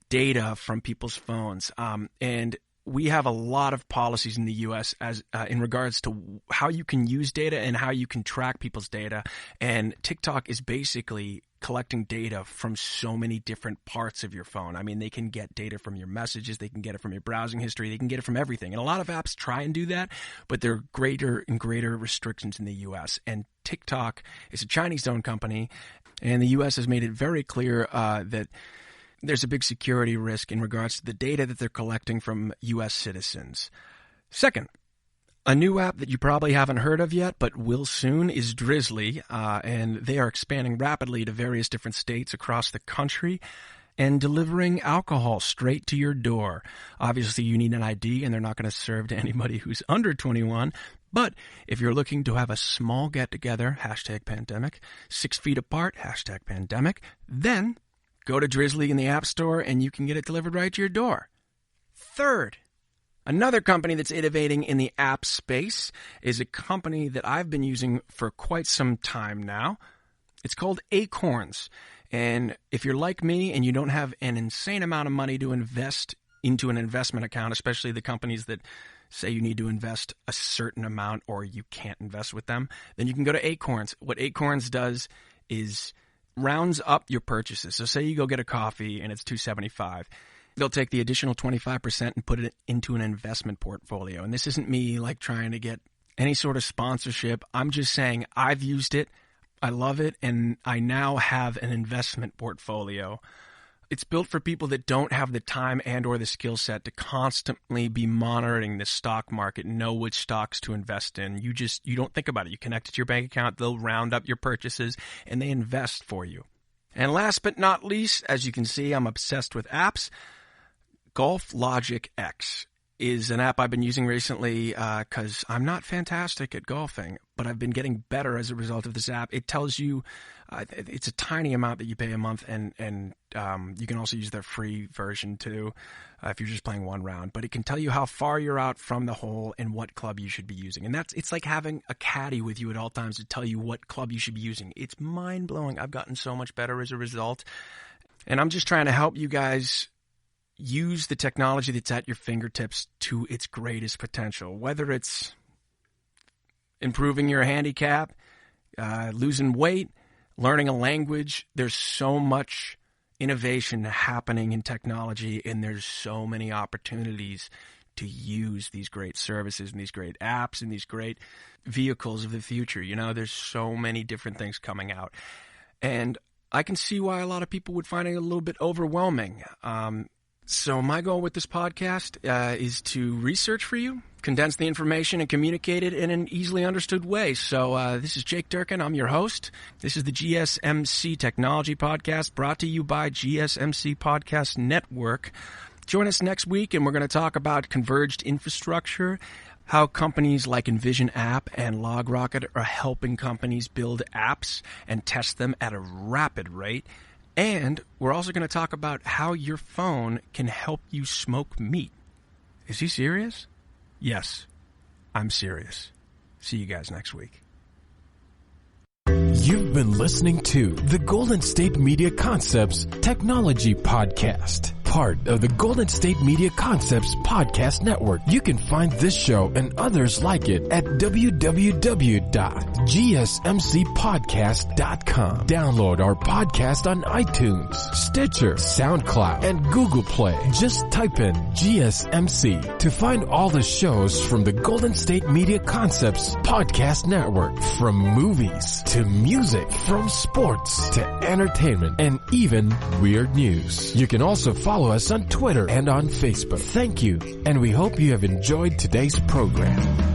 data from people's phones. And we have a lot of policies in the U.S. as in regards to how you can use data and how you can track people's data. And TikTok is basically collecting data from so many different parts of your phone. I mean, they can get data from your messages. They can get it from your browsing history. They can get it from everything. And a lot of apps try and do that, but there are greater and greater restrictions in the U.S. And TikTok is a Chinese-owned company, and the U.S. has made it very clear that there's a big security risk in regards to the data that they're collecting from U.S. citizens. Second, A new app that you probably haven't heard of yet, but will soon, is Drizzly, and they are expanding rapidly to various different states across the country and delivering alcohol straight to your door. Obviously, you need an ID, and they're not going to serve to anybody who's under 21, but if you're looking to have a small get-together, #pandemic, 6 feet apart, #pandemic, then go to Drizzly in the App Store, and you can get it delivered right to your door. Third, another company that's innovating in the app space is a company that I've been using for quite some time now. It's called Acorns. And if you're like me and you don't have an insane amount of money to invest into an investment account, especially the companies that say you need to invest a certain amount or you can't invest with them, then you can go to Acorns. What Acorns does is rounds up your purchases. So say you go get a coffee and it's $2.75. They'll take the additional 25% and put it into an investment portfolio. And this isn't me like trying to get any sort of sponsorship. I'm just saying I've used it, I love it, and I now have an investment portfolyou. It's built for people that don't have the time and or the skill set to constantly be monitoring the stock market and know which stocks to invest in. You don't think about it. You connect it to your bank account, they'll round up your purchases, and they invest for you. And last but not least, as you can see, I'm obsessed with apps. Golf Logic X is an app I've been using recently because I'm not fantastic at golfing, but I've been getting better as a result of this app. It tells you it's a tiny amount that you pay a month, and you can also use their free version too if you're just playing one round. But it can tell you how far you're out from the hole and what club you should be using. And it's like having a caddy with you at all times to tell you what club you should be using. It's mind-blowing. I've gotten so much better as a result. And I'm just trying to help you guys use the technology that's at your fingertips to its greatest potential, whether it's improving your handicap, losing weight, learning a language. There's so much innovation happening in technology, and there's so many opportunities to use these great services and these great apps and these great vehicles of the future. You know, there's so many different things coming out. And I can see why a lot of people would find it a little bit overwhelming. So my goal with this podcast is to research for you, condense the information, and communicate it in an easily understood way. So this is Jake Durkin. I'm your host. This is the GSMC Technology Podcast, brought to you by GSMC Podcast Network. Join us next week, and we're going to talk about converged infrastructure, how companies like Envision App and LogRocket are helping companies build apps and test them at a rapid rate. And we're also going to talk about how your phone can help you smoke meat. Is he serious? Yes, I'm serious. See you guys next week. You've been listening to the Golden State Media Concepts Technology Podcast, part of the Golden State Media Concepts Podcast Network. You can find this show and others like it at www.gsmcpodcast.com. Download our podcast on iTunes, Stitcher, SoundCloud, and Google Play. Just type in GSMC to find all the shows from the Golden State Media Concepts Podcast Network, from movies to music, from sports to entertainment, and even weird news. You can also follow us on Twitter and on Facebook. Thank you, and we hope you have enjoyed today's program.